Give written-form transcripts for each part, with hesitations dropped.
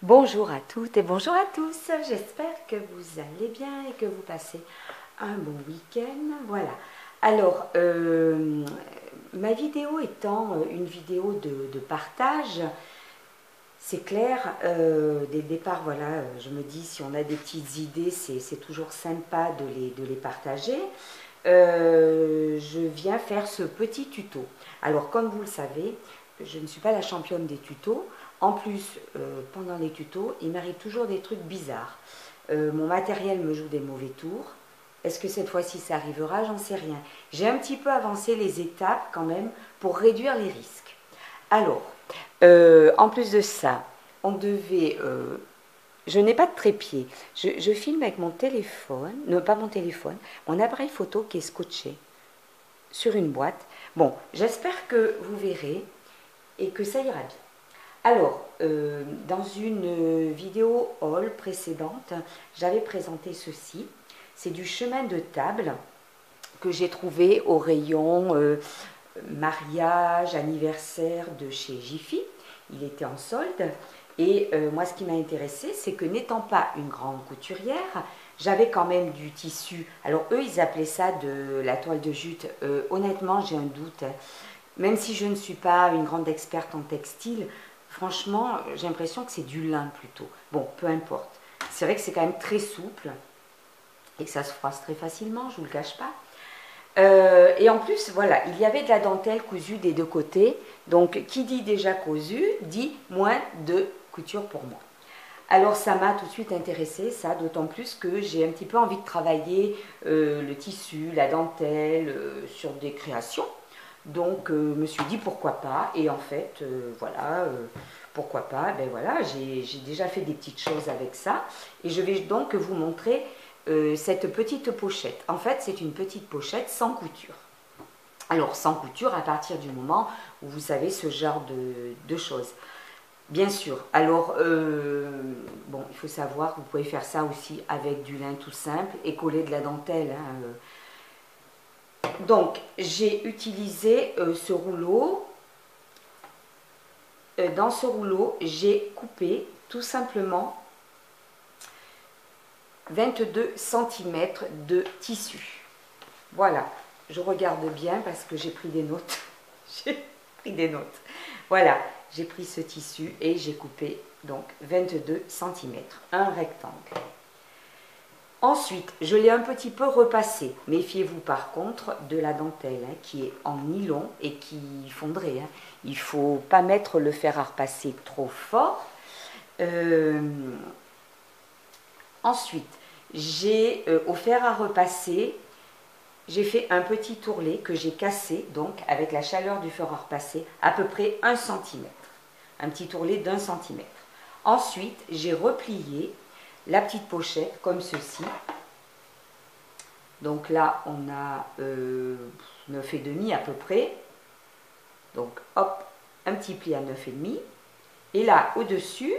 Bonjour à toutes et bonjour à tous, j'espère que vous allez bien et que vous passez un bon week-end. Voilà, alors ma vidéo étant une vidéo de partage, c'est clair, dès le départ, voilà, je me dis si on a des petites idées, c'est toujours sympa de les partager. Je viens faire ce petit tuto. Alors comme vous le savez, je ne suis pas la championne des tutos. En plus, pendant les tutos, il m'arrive toujours des trucs bizarres. Mon matériel me joue des mauvais tours. Est-ce que cette fois-ci ça arrivera? J'en sais rien. J'ai un petit peu avancé les étapes quand même pour réduire les risques. Alors, en plus de ça, on devait... je n'ai pas de trépied. Je filme avec mon téléphone, non pas mon téléphone, mon appareil photo qui est scotché sur une boîte. Bon, j'espère que vous verrez et que ça ira bien. Alors, dans une vidéo haul précédente, j'avais présenté ceci. C'est du chemin de table que j'ai trouvé au rayon mariage, anniversaire de chez Jiffy. Il était en solde. Et moi, ce qui m'a intéressé, c'est que n'étant pas une grande couturière, j'avais quand même du tissu. Alors, eux, ils appelaient ça de la toile de jute. Honnêtement, j'ai un doute. Même si je ne suis pas une grande experte en textile, franchement, j'ai l'impression que c'est du lin plutôt. Bon, peu importe. C'est vrai que c'est quand même très souple et que ça se froisse très facilement, je ne vous le cache pas. Et en plus, voilà, il y avait de la dentelle cousue des deux côtés. Donc, qui dit déjà cousu, dit moins de couture pour moi. Alors, ça m'a tout de suite intéressée, ça, d'autant plus que j'ai un petit peu envie de travailler le tissu, la dentelle, sur des créations. Donc, je me suis dit pourquoi pas. Et en fait, voilà, pourquoi pas. Ben voilà, j'ai déjà fait des petites choses avec ça. Et je vais donc vous montrer cette petite pochette. En fait, c'est une petite pochette sans couture. Alors, sans couture à partir du moment où vous savez ce genre de choses. Bien sûr. Alors, bon, il faut savoir, vous pouvez faire ça aussi avec du lin tout simple et coller de la dentelle. Donc, j'ai utilisé ce rouleau. Dans ce rouleau, j'ai coupé tout simplement 22 cm de tissu. Voilà, je regarde bien parce que j'ai pris des notes. J'ai pris des notes. Voilà, j'ai pris ce tissu et j'ai coupé donc 22 cm, un rectangle. Ensuite, je l'ai un petit peu repassé. Méfiez-vous par contre de la dentelle qui est en nylon et qui fondrait. Il ne faut pas mettre le fer à repasser trop fort. Ensuite, j'ai au fer à repasser, j'ai fait un petit ourlet que j'ai cassé, donc avec la chaleur du fer à repasser, à peu près 1 cm. Un petit ourlet d'1 cm. Ensuite, j'ai replié la petite pochette comme ceci. Donc là, on a 9,5 à peu près. Donc hop, un petit pli à 9,5. Et là, au-dessus,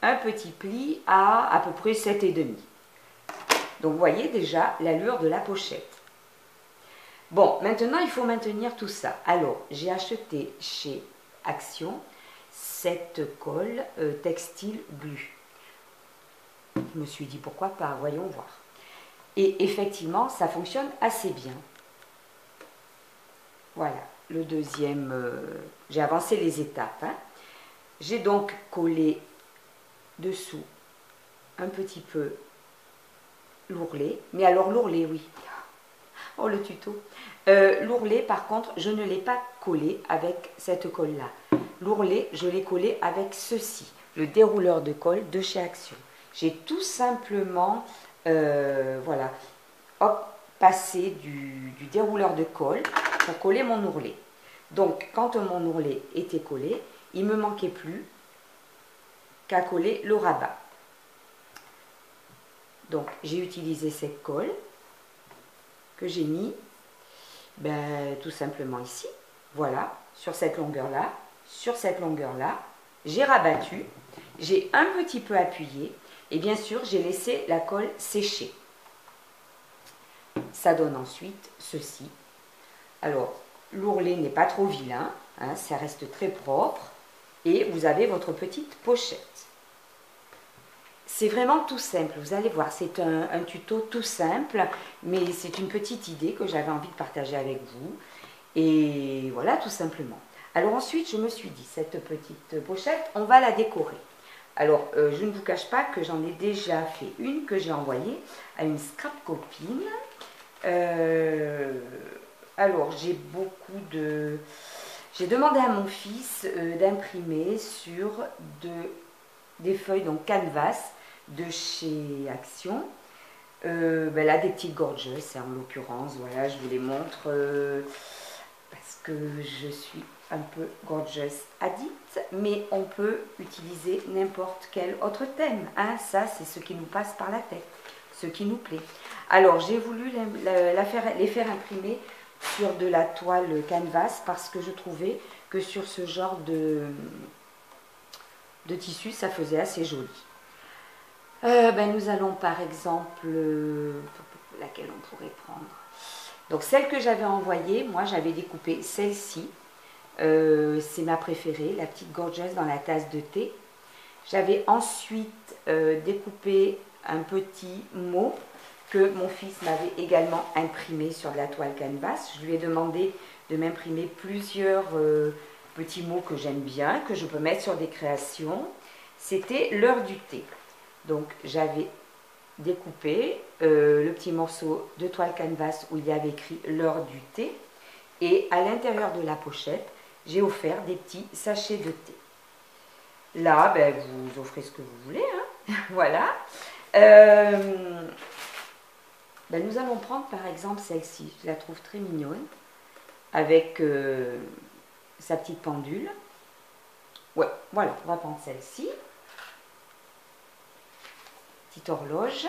un petit pli à peu près 7,5. Donc vous voyez déjà l'allure de la pochette. Bon, maintenant il faut maintenir tout ça. Alors, j'ai acheté chez Action cette colle textile glu. Je me suis dit pourquoi pas, voyons voir. Et effectivement, ça fonctionne assez bien. Voilà, le deuxième, j'ai avancé les étapes. J'ai donc collé dessous un petit peu l'ourlet. Mais alors l'ourlet, oui. Oh, le tuto. L'ourlet, par contre, je ne l'ai pas collé avec cette colle-là. L'ourlet, je l'ai collé avec ceci, le dérouleur de colle de chez Action. J'ai tout simplement, voilà, hop, passé du dérouleur de colle pour coller mon ourlet. Donc, quand mon ourlet était collé, il ne me manquait plus qu'à coller le rabat. Donc, j'ai utilisé cette colle que j'ai mis tout simplement ici. Voilà, sur cette longueur-là, sur cette longueur-là. J'ai rabattu, j'ai un petit peu appuyé et bien sûr, j'ai laissé la colle sécher. Ça donne ensuite ceci. Alors, l'ourlet n'est pas trop vilain, ça reste très propre et vous avez votre petite pochette. c'est vraiment tout simple, vous allez voir, c'est un tuto tout simple, mais c'est une petite idée que j'avais envie de partager avec vous. Et voilà, tout simplement. Alors ensuite, je me suis dit, cette petite pochette, on va la décorer. Alors, je ne vous cache pas que j'en ai déjà fait une que j'ai envoyée à une scrap copine. Alors, j'ai beaucoup de... J'ai demandé à mon fils d'imprimer sur des feuilles, donc canvas, de chez Action. Là, des petites gorgeous, en l'occurrence, voilà, je vous les montre parce que je suis un peu gorgeous addict, mais on peut utiliser n'importe quel autre thème, hein, ça c'est ce qui nous passe par la tête, ce qui nous plaît. Alors j'ai voulu les faire imprimer sur de la toile canvas parce que je trouvais que sur ce genre de tissu ça faisait assez joli. Nous allons par exemple, laquelle on pourrait prendre. Donc celle que j'avais envoyée, moi j'avais découpé celle-ci. C'est ma préférée, la petite gorgeous dans la tasse de thé. J'avais ensuite découpé un petit mot que mon fils m'avait également imprimé sur de la toile canvas. Je lui ai demandé de m'imprimer plusieurs petits mots que j'aime bien, que je peux mettre sur des créations. C'était l'heure du thé. Donc j'avais découpé le petit morceau de toile canvas où il y avait écrit l'heure du thé. Et à l'intérieur de la pochette, j'ai offert des petits sachets de thé. Là, vous offrez ce que vous voulez, hein. Voilà. Nous allons prendre par exemple celle-ci. Je la trouve très mignonne. Avec sa petite pendule. Ouais, voilà, on va prendre celle-ci. Petite horloge.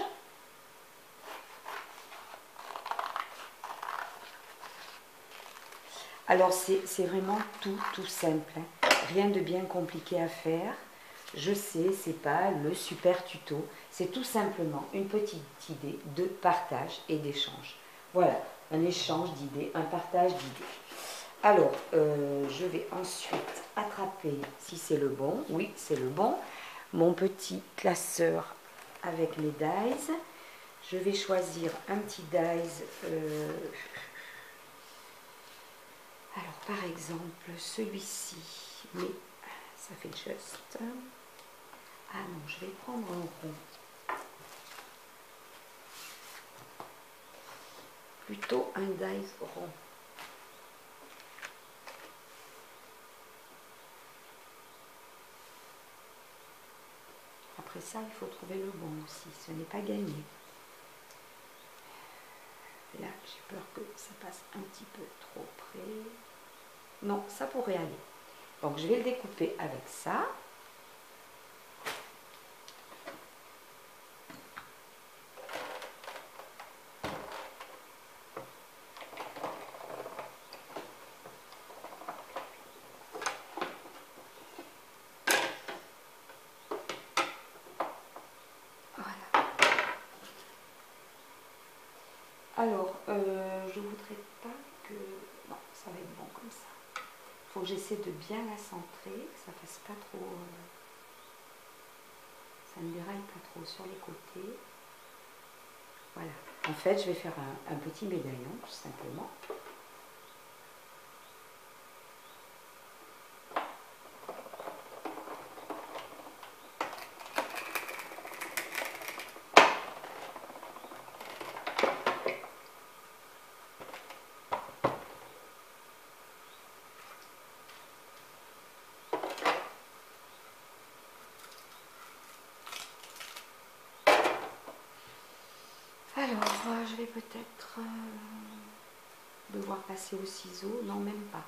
Alors c'est vraiment tout simple, hein. Rien de bien compliqué à faire. Je sais, c'est pas le super tuto, c'est tout simplement une petite idée de partage et d'échange. Voilà, un échange d'idées, un partage d'idées. Alors, je vais ensuite attraper, si c'est le bon, oui c'est le bon, mon petit classeur avec mes dies. Je vais choisir un petit dies. Alors, par exemple, celui-ci, mais ça fait juste. Ah non, je vais prendre un rond. Plutôt un dies rond. Après ça, il faut trouver le bon aussi. Ce n'est pas gagné. Là, j'ai peur que ça passe un petit peu trop près. Non, ça pourrait aller. Donc, je vais le découper avec ça. Voilà. Alors, je voudrais pas que... Non, ça va être bon comme ça. Il faut que j'essaie de bien la centrer, que ça fasse pas trop... ça ne déraille pas trop sur les côtés. Voilà. En fait, je vais faire un petit médaillon, tout simplement. Alors, je vais peut-être devoir passer au ciseau. Non, même pas.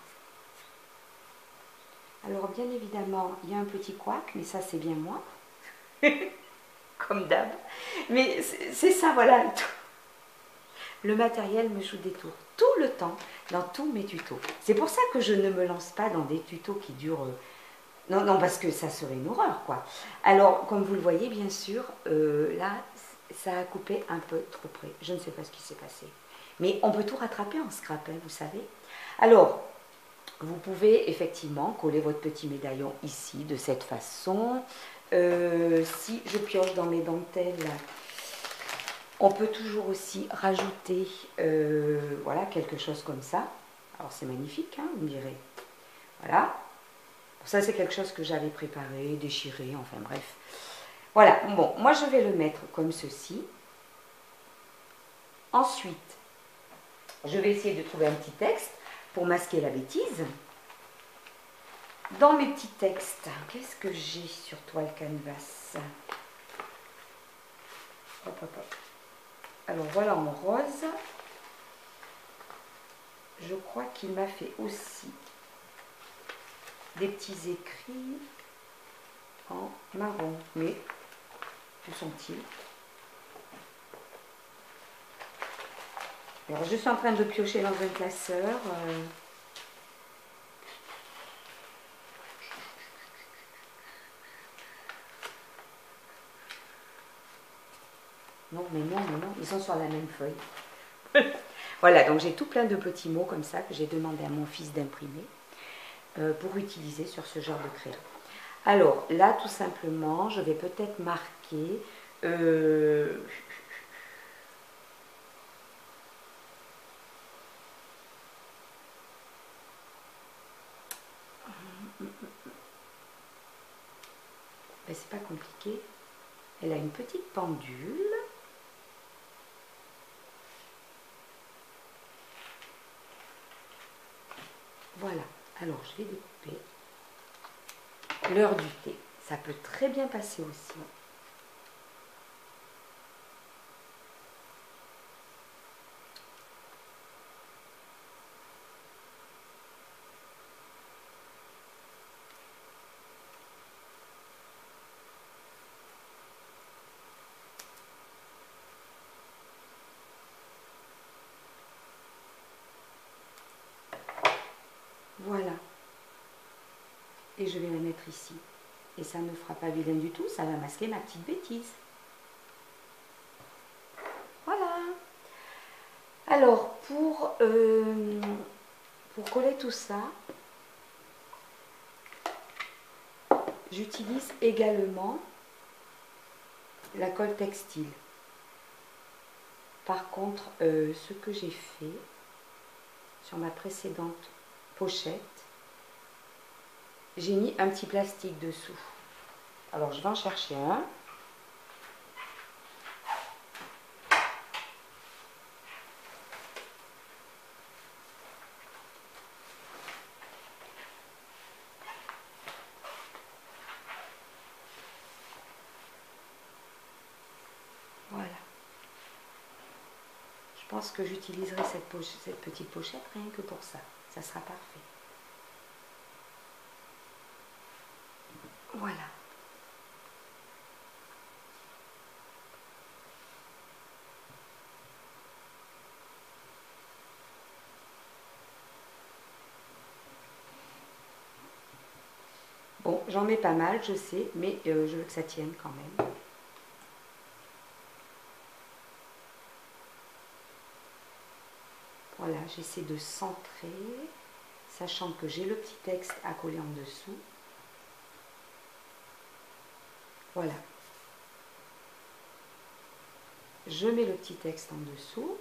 Alors, bien évidemment, il y a un petit couac, mais ça, c'est bien moi. Comme d'hab. Mais c'est ça, voilà. Le matériel me joue des tours tout le temps dans tous mes tutos. C'est pour ça que je ne me lance pas dans des tutos qui durent... Non, non, parce que ça serait une horreur, quoi. Alors, comme vous le voyez, bien sûr, là... ça a coupé un peu trop près. Je ne sais pas ce qui s'est passé. Mais on peut tout rattraper en scrap, hein, vous savez. Alors, vous pouvez effectivement coller votre petit médaillon ici, de cette façon. si je pioche dans mes dentelles, on peut toujours aussi rajouter voilà, quelque chose comme ça. Alors c'est magnifique, hein, vous me direz. Voilà. Ça c'est quelque chose que j'avais préparé, déchiré, enfin bref. Voilà, bon, moi je vais le mettre comme ceci. Ensuite, je vais essayer de trouver un petit texte pour masquer la bêtise. Dans mes petits textes, qu'est-ce que j'ai sur toile canvas? Hop, hop, hop. Alors voilà en rose. Je crois qu'il m'a fait aussi des petits écrits en marron. Mais où sont-ils? Alors je suis en train de piocher dans un classeur. Non, mais non, ils sont sur la même feuille. Voilà, donc j'ai tout plein de petits mots comme ça que j'ai demandé à mon fils d'imprimer pour utiliser sur ce genre de crayon. Alors là, tout simplement, je vais peut-être marquer... Ben, c'est pas compliqué. Elle a une petite pendule. Voilà, alors je vais découper l'heure du thé. Ça peut très bien passer aussi. Voilà. Et je vais la mettre ici. Et ça ne fera pas vilain du tout, ça va masquer ma petite bêtise. Voilà. Alors, pour coller tout ça, j'utilise également la colle textile. Par contre, ce que j'ai fait sur ma précédente pochette, j'ai mis un petit plastique dessous. Alors, je vais en chercher un. Voilà. Je pense que j'utiliserai cette petite pochette rien que pour ça. Ça sera parfait. Voilà. Bon, j'en mets pas mal, je sais, mais je veux que ça tienne quand même. Voilà, j'essaie de centrer, sachant que j'ai le petit texte à coller en dessous. Voilà. Je mets le petit texte en dessous.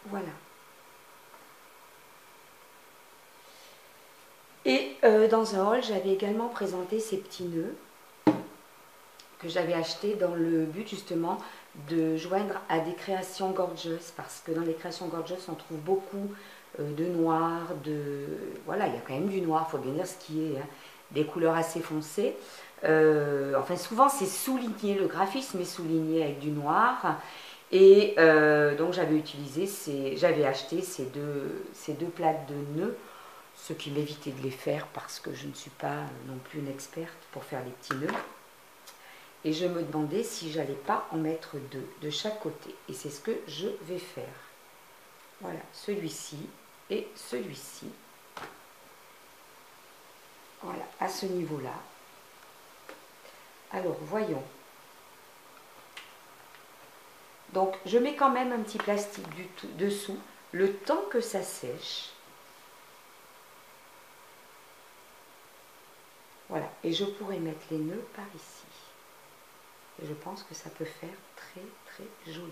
Voilà. Et dans un haul, j'avais également présenté ces petits nœuds que j'avais achetés dans le but justement de joindre à des créations gorgeous, parce que dans les créations gorgeous, on trouve beaucoup de noir, voilà, il y a quand même du noir, il faut bien dire ce qui est, hein, des couleurs assez foncées. Enfin, souvent, c'est souligné, le graphisme est souligné avec du noir. Et donc, j'avais acheté ces deux plaques de nœuds, ce qui m'évitait de les faire parce que je ne suis pas non plus une experte pour faire les petits nœuds. Et je me demandais si j'allais pas en mettre deux de chaque côté. Et c'est ce que je vais faire. Voilà, celui-ci et celui-ci. Voilà, à ce niveau-là. Alors, voyons. Donc, je mets quand même un petit plastique dessous, le temps que ça sèche. Voilà, et je pourrais mettre les nœuds par ici. Et je pense que ça peut faire très très joli.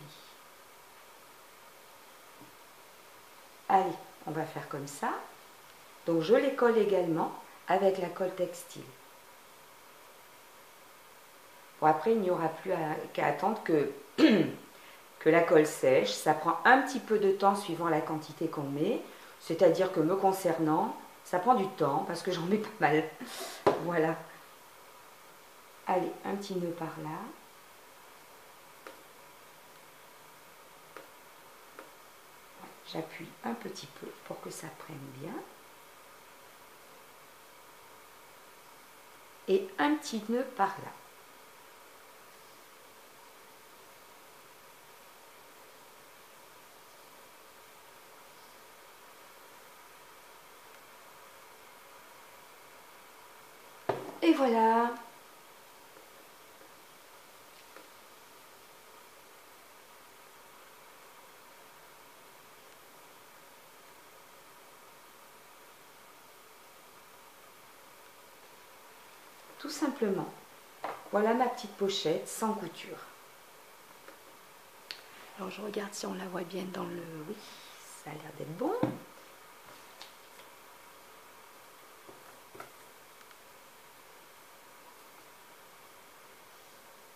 Allez, on va faire comme ça. Donc je les colle également avec la colle textile. Bon, après, il n'y aura plus qu'à attendre que, que la colle sèche. Ça prend un petit peu de temps suivant la quantité qu'on met. C'est-à-dire que me concernant, ça prend du temps parce que j'en mets pas mal. Voilà. Allez, un petit nœud par là. J'appuie un petit peu pour que ça prenne bien. Et un petit nœud par là. Et voilà. Tout simplement. Voilà ma petite pochette sans couture. Alors je regarde si on la voit bien dans le... Oui, ça a l'air d'être bon.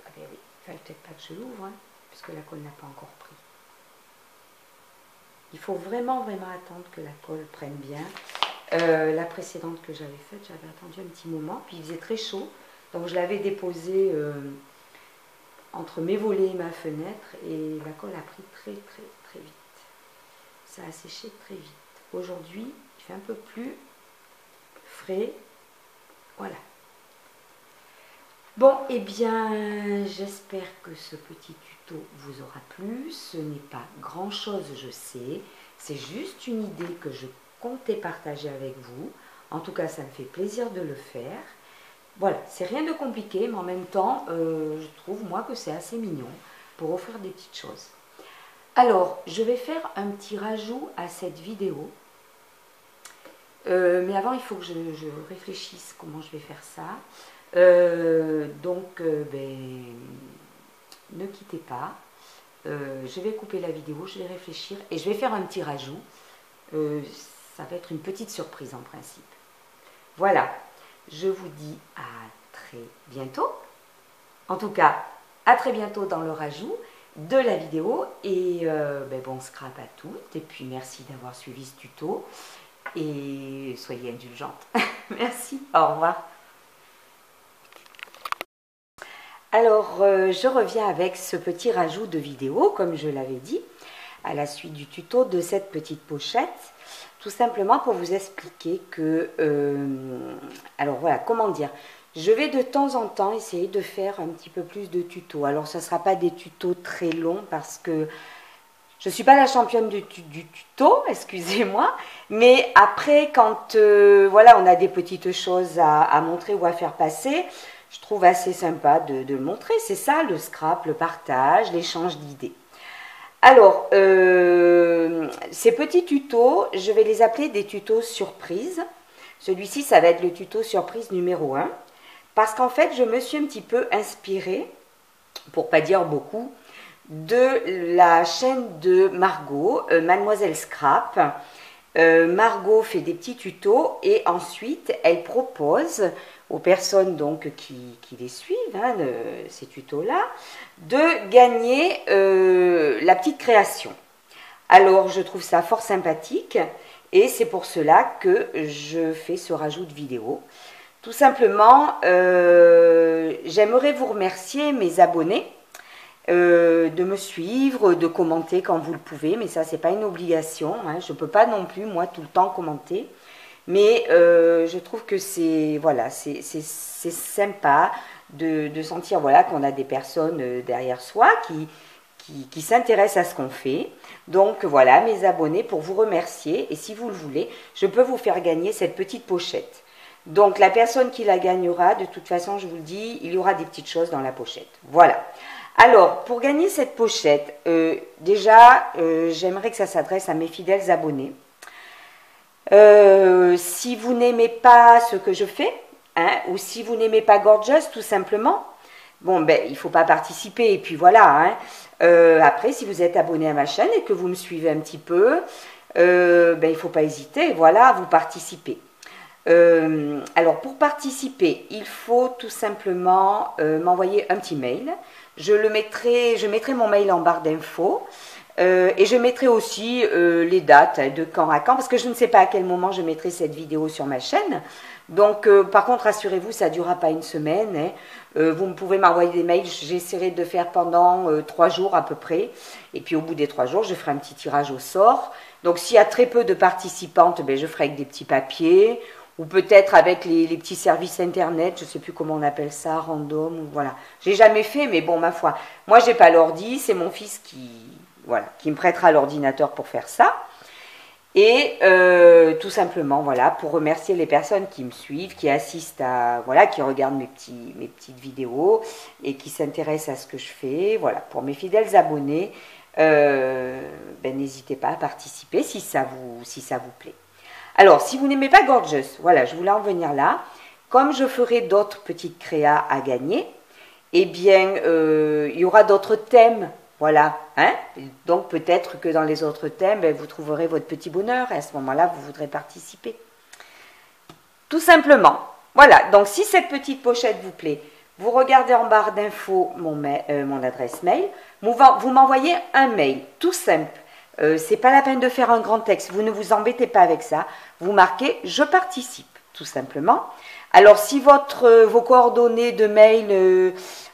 Ah ben oui, il ne fallait peut-être pas que je l'ouvre, hein, puisque la colle n'a pas encore pris. Il faut vraiment attendre que la colle prenne bien. La précédente que j'avais faite, j'avais attendu un petit moment, puis il faisait très chaud, donc je l'avais déposée entre mes volets et ma fenêtre, et la colle a pris très vite. Ça a séché très vite. Aujourd'hui, il fait un peu plus frais. Voilà. Bon, eh bien, j'espère que ce petit tuto vous aura plu. Ce n'est pas grand-chose, je sais. C'est juste une idée que je comptais partager avec vous. En tout cas, ça me fait plaisir de le faire. Voilà, c'est rien de compliqué, mais en même temps, je trouve, moi, que c'est assez mignon pour offrir des petites choses. Alors, je vais faire un petit rajout à cette vidéo. Mais avant, il faut que je réfléchisse comment je vais faire ça. Ne quittez pas. Je vais couper la vidéo, je vais réfléchir et je vais faire un petit rajout. Ça va être une petite surprise en principe. Voilà, je vous dis à très bientôt. En tout cas, à très bientôt dans le rajout de la vidéo. Et bon scrap à toutes. Et puis merci d'avoir suivi ce tuto. Et soyez indulgentes. Merci, au revoir. Alors, je reviens avec ce petit rajout de vidéo, comme je l'avais dit, à la suite du tuto de cette petite pochette, tout simplement pour vous expliquer que, alors voilà, comment dire, je vais de temps en temps essayer de faire un petit peu plus de tutos. Alors, ce ne sera pas des tutos très longs parce que je ne suis pas la championne du tuto, excusez-moi, mais après, quand voilà, on a des petites choses à montrer ou à faire passer, je trouve assez sympa de le montrer. C'est ça, le scrap, le partage, l'échange d'idées. Alors, ces petits tutos, je vais les appeler des tutos surprises. Celui-ci, ça va être le tuto surprise numéro 1. Parce qu'en fait, je me suis un petit peu inspirée, pour pas dire beaucoup, de la chaîne de Margot, Mademoiselle Scrap. Margot fait des petits tutos et ensuite elle propose aux personnes donc qui les suivent, hein, ces tutos-là, de gagner la petite création. Alors je trouve ça fort sympathique et c'est pour cela que je fais ce rajout de vidéo. Tout simplement, j'aimerais vous remercier mes abonnés de me suivre, de commenter quand vous le pouvez, mais ça c'est pas une obligation, hein. Je peux pas non plus moi tout le temps commenter, mais je trouve que c'est voilà, c'est sympa de sentir voilà qu'on a des personnes derrière soi qui s'intéressent à ce qu'on fait. Donc voilà, mes abonnés, pour vous remercier, et si vous le voulez, je peux vous faire gagner cette petite pochette. Donc la personne qui la gagnera, de toute façon, je vous le dis, il y aura des petites choses dans la pochette. Voilà. Alors, pour gagner cette pochette, déjà, j'aimerais que ça s'adresse à mes fidèles abonnés. Si vous n'aimez pas ce que je fais, hein, ou si vous n'aimez pas Gorgeous, tout simplement, bon, ben, il ne faut pas participer, et puis voilà. Hein. Après, si vous êtes abonné à ma chaîne et que vous me suivez un petit peu, ben, il ne faut pas hésiter, voilà, vous participez. Alors, pour participer, il faut tout simplement m'envoyer un petit mail. Je mettrai mon mail en barre d'infos. Et je mettrai aussi les dates de quand à quand, parce que je ne sais pas à quel moment je mettrai cette vidéo sur ma chaîne. Donc, par contre, rassurez-vous, ça ne durera pas une semaine. Hein. Vous pouvez m'envoyer des mails, j'essaierai de faire pendant 3 jours à peu près. Et puis, au bout des 3 jours, je ferai un petit tirage au sort. Donc, s'il y a très peu de participantes, ben, je ferai avec des petits papiers, ou peut-être avec les petits services internet, je ne sais plus comment on appelle ça, random, ou voilà. J'ai jamais fait, mais bon, ma foi. Moi, j'ai pas l'ordi, c'est mon fils voilà, qui me prêtera l'ordinateur pour faire ça. Et tout simplement, voilà, pour remercier les personnes qui me suivent, qui assistent à, voilà, qui regardent mes petites vidéos et qui s'intéressent à ce que je fais. Voilà, pour mes fidèles abonnés, ben, n'hésitez pas à participer si ça vous plaît. Alors, si vous n'aimez pas Gorgeous, voilà, je voulais en venir là. Comme je ferai d'autres petites créas à gagner, eh bien, il y aura d'autres thèmes. Voilà, hein? Donc peut-être que dans les autres thèmes, ben, vous trouverez votre petit bonheur et à ce moment-là, vous voudrez participer. Tout simplement. Voilà, donc si cette petite pochette vous plaît, vous regardez en barre d'infos mon adresse mail, vous m'envoyez un mail, tout simple. C'est pas la peine de faire un grand texte, vous ne vous embêtez pas avec ça. Vous marquez « Je participe », tout simplement. Alors, si vos coordonnées de mail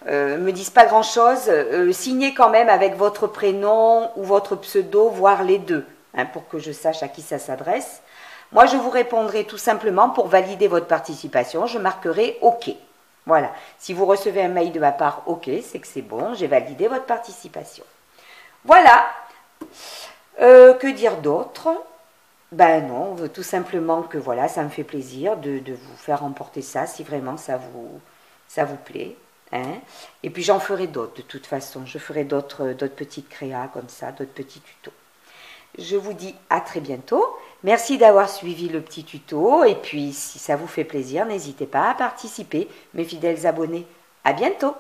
me disent pas grand-chose, signez quand même avec votre prénom ou votre pseudo, voire les deux, hein, pour que je sache à qui ça s'adresse. Moi, je vous répondrai tout simplement pour valider votre participation. Je marquerai « OK ». Voilà. Si vous recevez un mail de ma part « OK », c'est que c'est bon, j'ai validé votre participation. Voilà. Que dire d'autre ? Ben non, tout simplement que voilà, ça me fait plaisir de vous faire remporter ça si vraiment ça vous plaît. Hein. Et puis j'en ferai d'autres de toute façon. Je ferai d'autres petites créas comme ça, d'autres petits tutos. Je vous dis à très bientôt. Merci d'avoir suivi le petit tuto. Et puis si ça vous fait plaisir, n'hésitez pas à participer, mes fidèles abonnés. À bientôt.